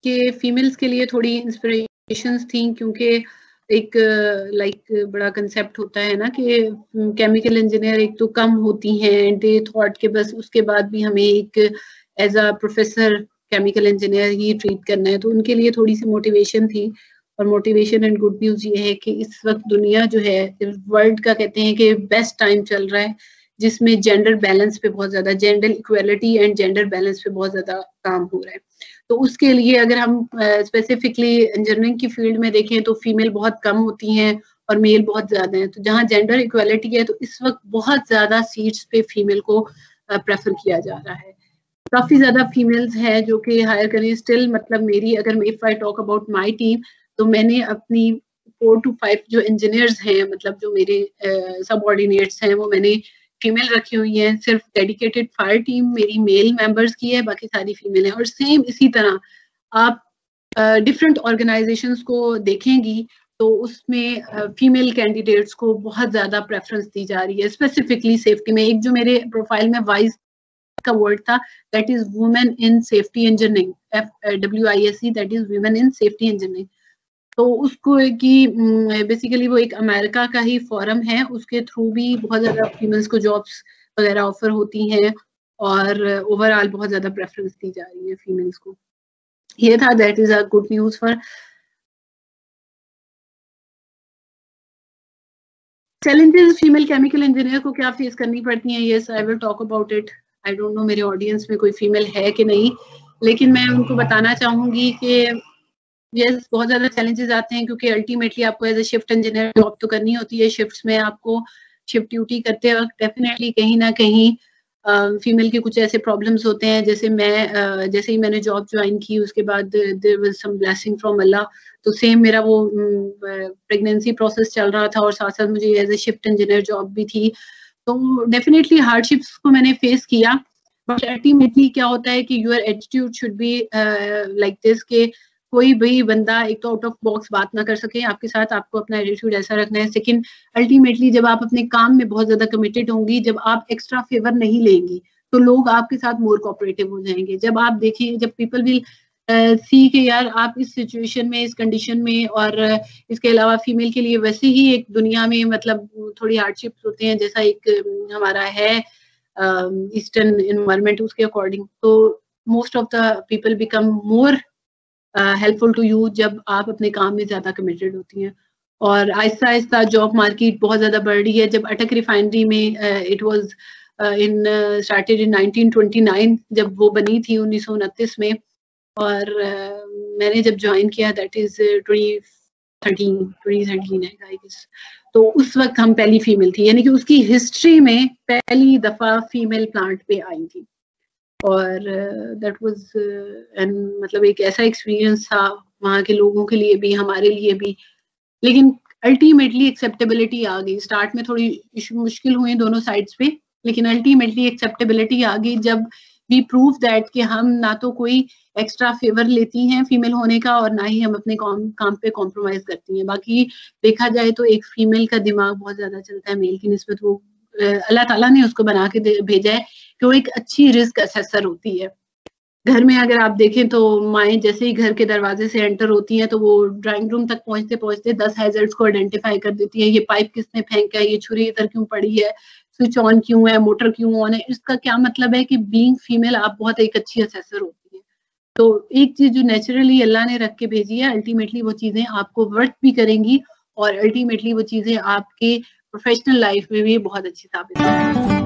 कि फीमेल्स के लिए थोड़ी इंस्पिरेशंस थी, क्योंकि एक बड़ा कंसेप्ट होता है ना कि केमिकल इंजीनियर एक तो कम होती हैं, दे थॉट के बस उसके बाद भी हमें एक as a professor chemical engineer ही ट्रीट करना है, तो उनके लिए थोड़ी सी मोटिवेशन थी। और मोटिवेशन एंड गुड न्यूज़ ये है कि इस वक्त दुनिया जो है वर्ल्ड का कहते हैं कि बेस्ट टाइम चल रहा है, जिसमें जेंडर बैलेंस पे बहुत ज्यादा, gender equality and gender balance पे बहुत ज्यादा काम हो रहा है। तो उसके लिए अगर हम स्पेसिफिकली इंजीनियरिंग की फील्ड में देखें तो फीमेल बहुत कम होती हैं और मेल बहुत ज्यादा है। तो जहाँ जेंडर इक्वेलिटी है तो इस वक्त बहुत ज्यादा सीट्स पे फीमेल को प्रेफर किया जा रहा है। काफी ज्यादा फीमेल्स हैं जो कि हायर करें स्टिल, मतलब मेरी अगर if I talk about my team, तो मैंने अपनी 4 to 5 जो इंजीनियर्स हैं, मतलब जो मेरे सबऑर्डिनेट्स हैं, वो मैंने फीमेल रखी हुई है। सिर्फ डेडिकेटेड फायर टीम मेरी मेल मेंबर्स की है, बाकी सारी फीमेल है। और सेम इसी तरह आप डिफरेंट ऑर्गेनाइजेशंस को देखेंगी तो उसमें फीमेल कैंडिडेट्स को बहुत ज्यादा प्रेफरेंस दी जा रही है, स्पेसिफिकली सेफ्टी में। एक जो मेरे प्रोफाइल में वाइस का वर्ड था, that is women in safety engineering, WISE, that is women in safety engineering. तो उसको कि बेसिकली वो एक अमेरिका का ही फॉरम है, उसके थ्रू भी बहुत ज्यादा फीमेल्स को जॉब्स वगैरह ऑफर होती हैं और ओवरऑल बहुत ज्यादा प्रेफरेंस दी जा रही है फीमेल्स को। ये था, that is a good news for. Challenges female chemical engineer को क्या फेस करनी पड़ती हैं, yes I will talk about it. I don't know मेरे ऑडियंस में कोई फीमेल है कि नहीं, लेकिन मैं उनको बताना चाहूंगी कि यस बहुत ज्यादा चैलेंजेस आते हैं, क्योंकि अल्टीमेटली आपको as a shift engineer job तो करनी होती है। शिफ्ट्स में आपको शिफ्ट ड्यूटी करते वक्त डेफिनेटली कहीं ना कहीं फीमेल के कुछ ऐसे प्रॉब्लम्स होते हैं। जैसे मैं जैसे ही मैंने जॉब ज्वाइन की उसके बाद there was some blessing from Allah, तो सेम मेरा वो प्रेगनेंसी प्रोसेस चल रहा था और साथ साथ मुझे as a shift engineer job भी थी। तो डेफिनेटली हार्डशिप्स को मैंने फेस किया, बट अल्टीमेटली क्या होता है कि your attitude should be like this के कोई भी बंदा एक तो आउट ऑफ बॉक्स बात ना कर सके आपके साथ, आपको अपना एटीट्यूड ऐसा रखना है। सेकंड, अल्टीमेटली जब आप अपने काम में बहुत ज्यादा कमिटेड होंगी, जब आप एक्स्ट्रा फेवर नहीं लेंगी तो लोग आपके साथ मोर कोऑपरेटिव हो जाएंगे। जब आप देखें, जब पीपल विल सी के यार आप इस सिचुएशन में, इस कंडीशन में, और इसके अलावा फीमेल के लिए वैसे ही एक दुनिया में मतलब थोड़ी हार्डशिप्स होते हैं, जैसा एक हमारा है ईस्टर्न एनवायरनमेंट, उसके अकॉर्डिंग तो most of the people become more helpful to you जब आप अपने काम में ज्यादा कमिटेड होती हैं। और आहिस्ता आहिस्ता जॉब मार्केट बहुत ज्यादा बढ़ रही है। जब अटक रिफाइनरी में it was in started in 1929, जब वो बनी थी 1929 में, और मैंने जब ज्वाइन किया दैट इज 2013 है आई गेस। तो उस वक्त हम पहली फीमेल थी, यानी कि उसकी हिस्ट्री में पहली दफा फीमेल प्लांट पे आई थी। और दैट वाज मतलब एक ऐसा एक्सपीरियंस था वहाँ के लोगों के लिए भी, हमारे लिए भी। लेकिन अल्टीमेटली एक्सेप्टेबिलिटी आ गई। स्टार्ट में थोड़ी मुश्किल हुई दोनों साइड्स पे, लेकिन अल्टीमेटली एक्सेप्टेबिलिटी आ गई जब वी प्रूव दैट कि हम ना तो कोई एक्स्ट्रा फेवर लेती हैं फीमेल होने का और ना ही हम अपने काम पे कॉम्प्रोमाइज करती हैं। बाकी देखा जाए तो एक फीमेल का दिमाग बहुत ज्यादा चलता है मेल की निस्बत। वो अल्लाह ताला ने उसको बना के भेजा है कि वो एक अच्छी रिस्क असेसर होती है। घर में अगर आप देखें तो माएँ जैसे ही घर के दरवाजे से एंटर होती हैं तो वो ड्राइंग रूम तक पहुंचते पहुंचते 10 हैजर्ड्स को आइडेंटिफाई कर देती है। ये पाइप किसने फेंका है, ये छुरी इधर क्यों पड़ी है, स्विच ऑन क्यों है, मोटर क्यों ऑन है। इसका क्या मतलब है कि बीइंग फीमेल आप बहुत एक अच्छी असेसर होती है। तो एक चीज जो नेचुरली अल्लाह ने रख के भेजी है, अल्टीमेटली वो चीजें आपको वर्क भी करेंगी और अल्टीमेटली वो चीजें आपके प्रोफेशनल लाइफ में भी बहुत अच्छी साबित होंगी।